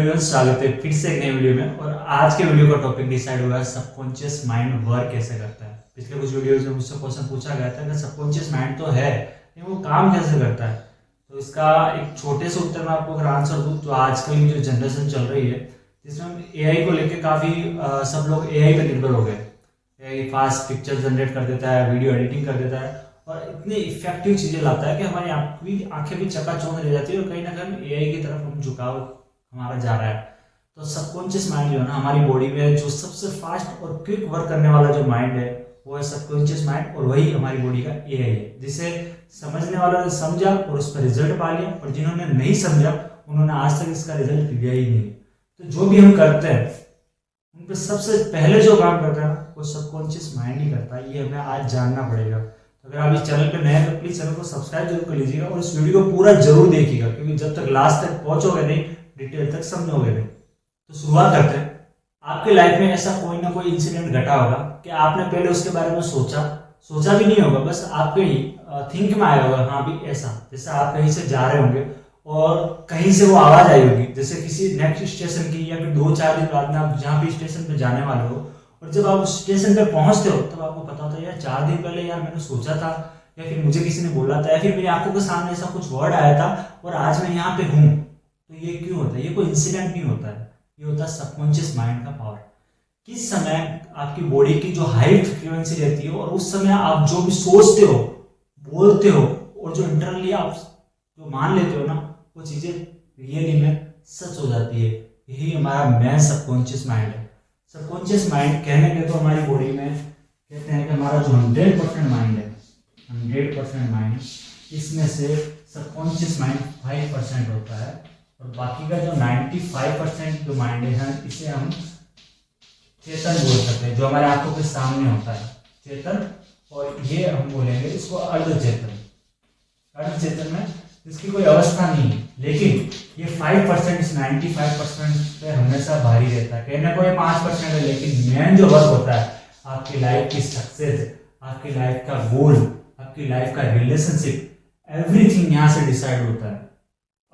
Everyone, स्वागत है फिर से एक नई वीडियो में। और आज के वीडियो का टॉपिक डिसाइड हुआ सबकॉन्शियस माइंड वर्क कैसे करता है। पिछले कुछ वीडियोज में मुझसे क्वेश्चन पूछा गया था कि सबकॉन्शियस माइंड तो है लेकिन वो काम कैसे करता है। तो इसका एक छोटे से उत्तर में आपको अगर आंसर दूँ तो आजकल की जो जनरेशन चल रही है जिसमें हम एआई को लेकर काफ़ी सब लोग एआई पर निर्भर हो गए। एआई फास्ट पिक्चर जनरेट कर देता है, वीडियो एडिटिंग कर देता है और इतनी इफेक्टिव चीज़ें लाता है कि हमारी आंखें भी चकाचौंध रह जाती है और कहीं ना कहीं एआई की तरफ हम झुकाव हमारा जा रहा है। तो सबकॉन्शियस माइंड जो है ना हमारी बॉडी में जो सबसे फास्ट और क्विक वर्क करने वाला जो माइंड है वो है सबकॉन्शियस माइंड, और वही हमारी बॉडी का एआई है जिसे समझने वालों ने समझा और उस पर रिजल्ट पा लिया, और जिन्होंने नहीं समझा उन्होंने आज तक इसका रिजल्ट लिया ही नहीं। तो जो भी हम करते हैं उन पर सबसे पहले जो काम करता है ना वो सबकॉन्शियस माइंड ही करता है। ये हमें आज जानना पड़ेगा। तो अगर आप इस चैनल पे नए हैं तो प्लीज चैनल को सब्सक्राइब जरूर कर लीजिएगा और इस वीडियो को पूरा जरूर देखिएगा, क्योंकि जब तक लास्ट तक पहुंचोगे नहीं डिटेल तक समझोगे नहीं। तो शुरुआत करते हैं। आपके लाइफ में ऐसा कोई ना कोई इंसिडेंट घटा होगा कि आपने पहले उसके बारे में सोचा भी नहीं होगा, बस आपके थिंक में आया होगा हाँ भी ऐसा। जैसे आप कहीं से जा रहे होंगे और कहीं से वो आवाज आई होगी, जैसे किसी नेक्स्ट स्टेशन की, या फिर 2-4 दिन बाद में आप जहाँ भी स्टेशन पे जाने वाले हो, और जब आप उस स्टेशन पे पहुंचते हो तब आपको पता होता है यार 4 दिन पहले यार मैंने सोचा था, या फिर मुझे किसी ने बोला था, या फिर मेरी आंखों के सामने ऐसा कुछ वर्ड आया था और आज मैं यहाँ पे हूँ। तो ये क्यों होता है? ये कोई इंसिडेंट नहीं होता है, ये होता है सबकॉन्शियस माइंड का पावर। किस समय आपकी बॉडी की जो हाई फ्रीक्वेंसी रहती है और उस समय आप जो भी सोचते हो, बोलते हो, और जो इंटरनली आप जो मान लेते हो ना वो चीजें रियली में सच हो जाती है। यही हमारा मेन सबकॉन्शियस माइंड है। सबकॉन्शियस माइंड कहने के तो हमारी बॉडी में कहते हैं कि हमारा जो 100% माइंड है, 100% माइंड, इसमें से सबकॉन्शियस माइंड 5% होता है, और बाकी का जो 95% जो माइंड है इसे हम चेतन बोल सकते हैं, जो हमारे आंखों के सामने होता है चेतन, और ये हम बोलेंगे इसको अर्धचेतन। अर्धचेतन में इसकी कोई अवस्था नहीं है, लेकिन ये 5% इस 95% पे हमेशा भारी रहता है। कहने को ये 5% है, लेकिन मेन जो वर्क होता है आपकी लाइफ की सक्सेस, आपकी लाइफ का गोल, आपकी लाइफ का रिलेशनशिप, एवरीथिंग यहाँ से डिसाइड होता है।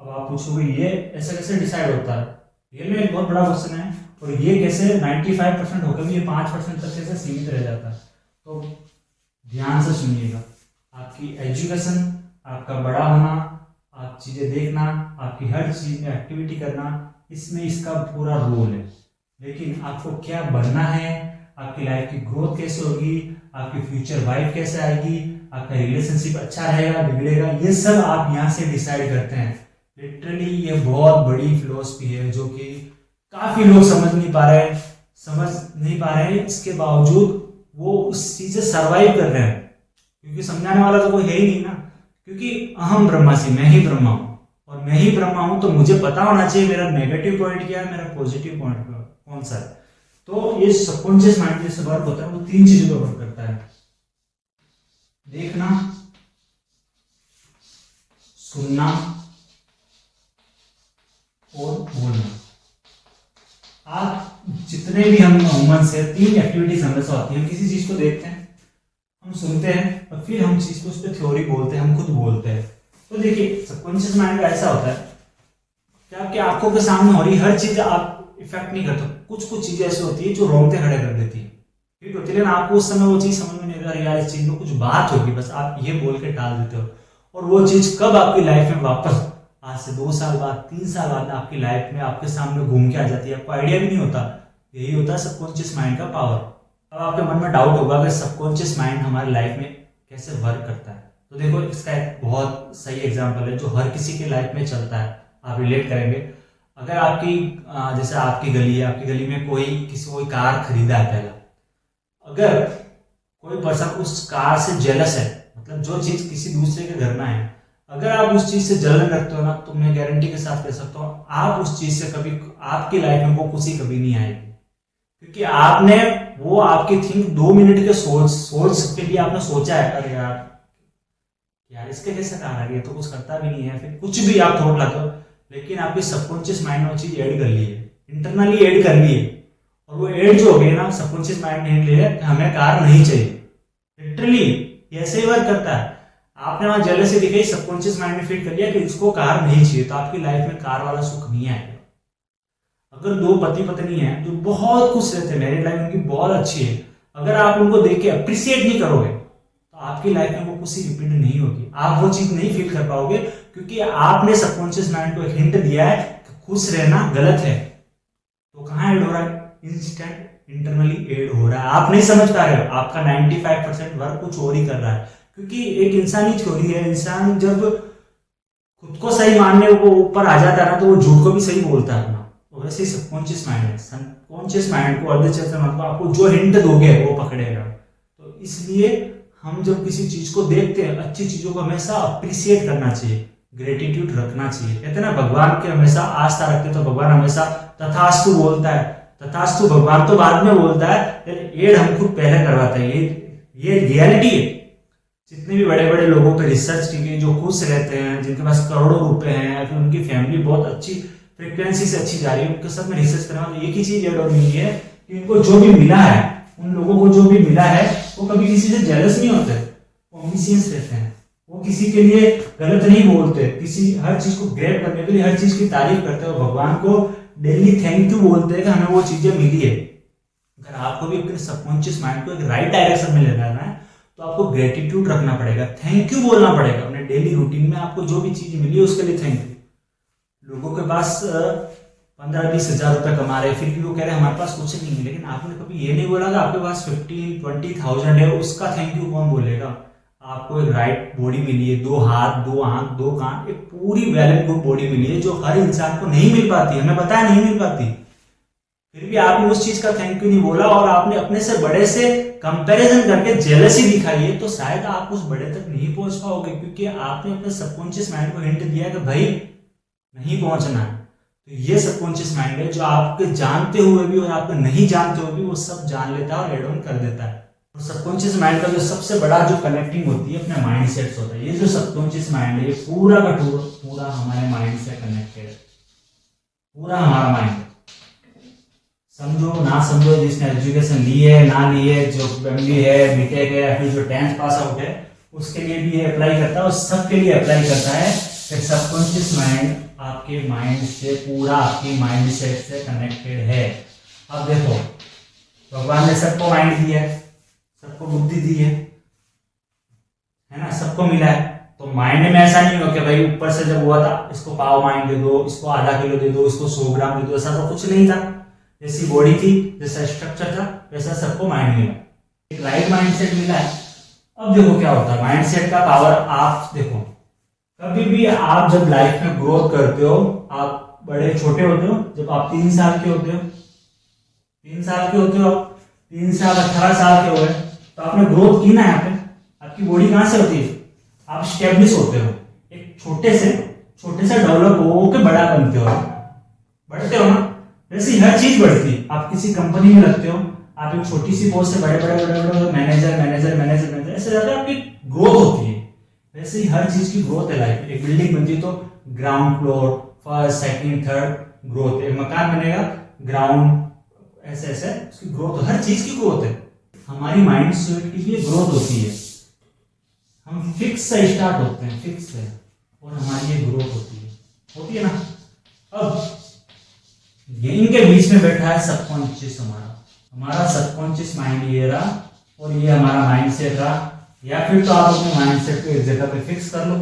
अब आप पूछोगे ये ऐसा कैसे डिसाइड होता है? ये में एक बहुत बड़ा क्वेश्चन है, और ये कैसे 95% होकर भी ये 5% तक कैसे सीमित रह जाता है? तो ध्यान से सुनिएगा। आपकी एजुकेशन, आपका बड़ा होना, आप चीजें देखना, आपकी हर चीज में एक्टिविटी करना, इसमें इसका पूरा रोल है। लेकिन आपको क्या बनना है, आपकी लाइफ की ग्रोथ कैसे होगी, आपकी फ्यूचर वाइफ कैसे आएगी, आपका रिलेशनशिप अच्छा रहेगा बिगड़ेगा, ये सब आप यहाँ से डिसाइड करते हैं। लिटरली ये बहुत बड़ी फिलॉसफी है जो कि काफी लोग समझ नहीं पा रहे हैं। इसके बावजूद वो उस चीज से सर्वाइव कर रहे हैं, क्योंकि समझाने वाला तो कोई है ही नहीं ना। क्योंकि अहम ब्रह्मास्मि, मैं ही ब्रह्मा हूँ, और मैं ही ब्रह्मा हूँ तो मुझे पता होना चाहिए मेरा नेगेटिव पॉइंट क्या है, मेरा पॉजिटिव पॉइंट कौन सा है। तो ये सबकॉन्शियस माइंड जैसे वर्क होता है वो 3 चीजों पर वर्क करता है: देखना, सुनना और बोलना। आप जितने भी हम ह्यूमन से 3 एक्टिविटीज हमेशा होती है। हम किसी चीज को देखते हैं, हम सुनते हैं, और फिर हम चीज को उस पर थ्योरी बोलते हैं, हम खुद बोलते हैं। तो देखिए सबकॉन्शियस माइंड का ऐसा होता है कि आपकी आंखों के सामने हो रही हर चीज आप इफेक्ट नहीं करते। कुछ चीजें ऐसी होती है जो रोंगटे खड़े कर देती है, ठीक होती है, लेकिन आपको उस समय वो चीज समझ में नहीं आ रही यार इस चीज में कुछ बात होगी, बस आप ये बोल के टाल देते हो। और वो चीज कब आपकी लाइफ में वापस आज से 2 साल बाद, 3 साल बाद आपकी लाइफ में आपके सामने घूम के आ जाती है, आपको आइडिया भी नहीं होता। यही होता है सबकॉन्शियस माइंड का पावर। अब आपके मन में डाउट होगा कि सबकॉन्शियस माइंड हमारी लाइफ में कैसे वर्क करता है। तो देखो इसका एक बहुत सही एग्जांपल है जो हर किसी की लाइफ में चलता है, आप रिलेट करेंगे। अगर आपकी जैसे आपकी गली है, आपकी गली में कोई कार खरीदा है पहला, अगर कोई पर्सन उस कार से जेलस है, मतलब जो चीज किसी दूसरे के घर में है, अगर आप उस चीज से जलन रखते हो ना, तो मैं गारंटी के साथ कह सकता हूँ आप उस चीज से कभी आपकी लाइफ में वो खुशी कभी नहीं आएगी, क्योंकि आपने वो आपकी थिंक 2 मिनट के सोच के लिए आपने सोचा है अरे यार इसके कैसे कार आ रही है, तो कुछ करता भी नहीं है, फिर कुछ भी आप थॉट लाते हो, लेकिन आपकी सबकॉन्शियस माइंड में वो चीज ऐड कर ली है, इंटरनली ऐड कर ली है, और वो ऐड जो हो गई ना सबकॉन्शियस माइंड ने ले लिया कि हमें कार नहीं चाहिए। लिटरली ऐसे ही वर्क करता है। आपने वहां जेलसी दिखाई, सबकॉन्शियस माइंड में फील कर लिया कि इसको कार नहीं चाहिए, तो आपकी लाइफ में कार वाला सुख नहीं आएगा। अगर दो पति पत्नी हैं जो बहुत खुश रहते हैं, मैरिड लाइफ उनकी बहुत अच्छी है, अगर आप उनको देख के अप्रिसिएट नहीं करोगे तो आपकी लाइफ में वो खुशी रिपीट नहीं होगी, आप वो चीज नहीं फील कर पाओगे, क्योंकि आपने सबकॉन्शियस माइंड को एक हिंट दिया है कि खुश रहना गलत है। तो कहाँ ऐड हो रहा है? इंस्टेंट इंटरनली ऐड हो रहा है। आप नहीं समझ पा रहे हो, आपका 95% वर्क कुछ और ही कर रहा है, क्योंकि एक इंसानी चोरी है। इंसान जब खुद को सही मानने को ऊपर आ जाता है ना, तो वो झूठ को भी सही बोलता है अपना। तो वैसे ही सबकॉन्शियस माइंड है, सबकॉन्शियस माइंड को, अर्धचेतन मन को आपको जो हिंट दोगे वो पकड़ेगा। तो इसलिए हम जब किसी चीज को देखते हैं, अच्छी चीजों को हमेशा अप्रिसिएट करना चाहिए, ग्रेटिट्यूड रखना चाहिए। कहते हैं ना, भगवान के हमेशा आस्था रखते तो भगवान हमेशा तथास्तु बोलता है। तथास्तु भगवान तो बाद में बोलता है, लेकिन एड हम खुद पहले करवाते हैं। ये रियलिटी है। जितने भी बड़े बड़े लोगों पे रिसर्च की गई, जो खुश रहते हैं, जिनके पास करोड़ों रुपए हैं, या फिर उनकी फैमिली बहुत अच्छी फ्रिक्वेंसी से अच्छी जा रही है, उनके सब में रिसर्च करना, तो एक ही चीज एड और मिली है कि उनको जो भी मिला है, उन लोगों को जो भी मिला है, वो कभी किसी से जेलस नहीं होते, ओमिशियस रहते हैं। वो किसी के लिए गलत नहीं बोलते, किसी हर चीज को ग्रैब करने के लिए हर चीज की तारीफ करते हैं, और भगवान को डेली थैंक यू बोलते हैं कि हमें वो चीजें मिली है। अगर आपको भी अपने सबकॉन्शियस माइंड को एक राइट डायरेक्शन में ले जाना है, तो आपको ग्रेटिट्यूड रखना पड़ेगा, थैंक यू बोलना पड़ेगा। अपने डेली रूटीन में आपको जो भी चीज मिली है उसके लिए थैंक यू। लोगों के पास 15-20 हजार रुपए कमा रहे, फिर भी वो कह रहे हैं हमारे पास कुछ नहीं है, लेकिन आपने कभी ये नहीं बोला कि आपके पास 15-20,000 है, उसका थैंक यू कौन बोलेगा? आपको एक राइट बॉडी मिली है, 2 हाथ, 2 आंख, 2 कान, एक पूरी वेल एंड गुड बॉडी मिली है, जो हर इंसान को नहीं मिल पाती, हमें पता है नहीं मिल पाती। फिर भी आपने उस चीज का थैंक यू नहीं बोला, और आपने अपने से बड़े से कंपैरिजन करके जेलसी दिखाई है, तो शायद आप उस बड़े तक नहीं पहुंच पाओगे, क्योंकि आपने अपने सबकॉन्शियस माइंड को हिंट दिया कि भाई नहीं पहुंचना है। तो ये सबकॉन्शियस माइंड है जो आपके जानते हुए भी और आपके नहीं जानते हुए भी वो सब जान लेता है और एड ऑन कर देता है। और सबकॉन्शियस माइंड का जो सबसे बड़ा जो कनेक्टिंग होती है अपने माइंड सेट से होता है। ये जो सबकॉन्शियस माइंड है, ये पूरा का पूरा हमारे माइंड से कनेक्टेड है, पूरा हमारा माइंड। समझो ना समझो, जिसने एजुकेशन ली है ना ली है, जो फैमिली है, बीटेक है, या फिर जो 10th पास आउट है, उसके लिए भी ये अप्लाई करता है, और सबके लिए अप्लाई करता है कि सबकॉन्शियस माइंड आपके माइंड से, पूरा आपकी माइंड सेट से कनेक्टेड है। अब देखो, भगवान ने सबको माइंड दिया है, सबको बुद्धि दी है ना, सबको मिला है। तो माइंड में ऐसा नहीं हो कि भाई ऊपर से जब हुआ था इसको पाव माइंड दे दो, इसको आधा किलो दे दो, इसको 100 ग्राम दे दो, ऐसा तो कुछ नहीं था। जैसी बॉडी थी, जैसा स्ट्रक्चर था, वैसा सबको माइंड मिला, एक राइट माइंडसेट मिला है। अब देखो क्या होता है माइंडसेट का पावर। आप देखो, कभी भी आप जब लाइफ में ग्रोथ करते हो, आप बड़े छोटे होते हो, जब आप 3 साल के होते हो, 3 साल के होते हो, 3 साल 18 साल के हुए, तो आपने ग्रोथ की ना। यहाँ पे आपकी बॉडी कहां से होती है? आप स्टेब्लिश होते हो, एक छोटे से डेवलप हो के बड़ा बनते हो, बढ़ते हो ना। वैसे हर चीज बढ़ती है। आप किसी कंपनी में लगते हो, आप एक छोटी सी पोस्ट से बड़े मैनेजर ऐसे जाकर आपकी ग्रोथ होती है। वैसे ही हर चीज की ग्रोथ है लाइफ में। एक बिल्डिंग बनती है तो ground floor, first, second, third growth. एक मकान बनेगा, ग्राउंड, ऐसे ऐसे उसकी ग्रोथ, हर चीज की ग्रोथ है। हमारी माइंड सेट की भी ग्रोथ होती है। हम फिक्स से स्टार्ट होते हैं, फिक्स से, और हमारी ये ग्रोथ होती है ना। अब इनके बीच में बैठा है सबकॉन्शियस, हमारा सबकॉन्शियस माइंड ये रहा, और ये हमारा माइंड सेट रहा। या फिर तो आप अपने माइंड सेट को एक जगह पे फिक्स कर लो।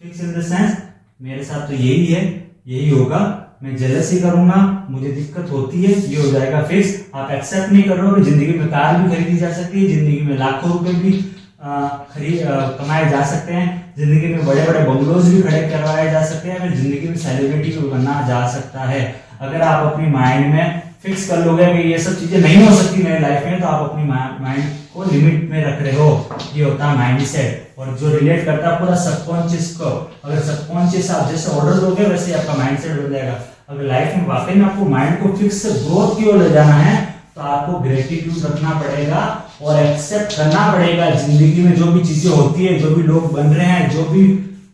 फिक्स इन द सेंस, मेरे साथ तो यही है, यही होगा, मैं जेलसी करूंगा, मुझे दिक्कत होती है, ये हो जाएगा फिक्स। आप एक्सेप्ट नहीं कर रहे हो कि जिंदगी में कार भी खरीदी जा सकती है, जिंदगी में लाखों रुपए भी कमाए जा सकते हैं, जिंदगी में बड़े बड़े बंगलोज भी खड़े करवाए जा सकते हैं, जिंदगी में सेलिब्रिटी भी बनना जा सकता है। अगर आप अपनी माइंड में फिक्स कर लोगे कि ये सब चीजें नहीं हो सकती मेरी लाइफ में, तो आप अपनी माइंड को लिमिट में रख रहे हो। ये होता है माइंड सेट, और जो रिलेट करता है पूरा सबकॉन्शियस को। अगर सबकॉन्शियस आप जैसे ऑर्डर दोगे, वैसे आपका माइंड सेट हो जाएगा। अगर लाइफ में वाकई में आपको माइंड को फिक्स ग्रोथ की ओर ले जाना है, तो आपको ग्रेटिट्यूड रखना पड़ेगा और एक्सेप्ट करना पड़ेगा। जिंदगी में जो भी चीजें होती है, जो भी लोग बन रहे हैं, जो भी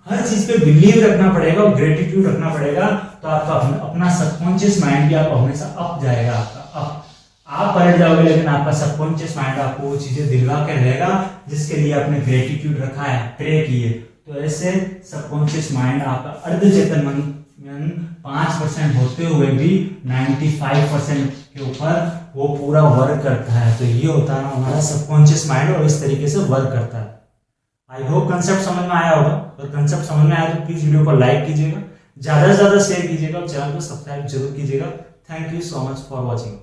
हर चीज पे बिलीव रखना पड़ेगा और ग्रेटिट्यूड रखना पड़ेगा। तो आपका अपना सबकॉन्शियस माइंड भी आपको हमेशा अप जाएगा, आपका अप। आप पलट जाओगे, लेकिन आपका सबकॉन्शियस माइंड आपको वो चीजें दिलवा के रहेगा जिसके लिए आपने ग्रेटिट्यूड रखा है, प्रे किए। तो ऐसे सबकॉन्शियस माइंड आपका अर्धचेतन मन 5% होते हुए भी 95% के ऊपर वो पूरा वर्क करता है। तो ये होता है ना हमारा सबकॉन्शियस माइंड, और इस तरीके से वर्क करता है। आई होप कंसेप्ट समझ में आया होगा, और कंसेप्ट समझ में आया तो प्लीज वीडियो को लाइक कीजिएगा, ज्यादा से ज्यादा शेयर कीजिएगा और चैनल को सब्सक्राइब जरूर कीजिएगा। Thank you so much for watching.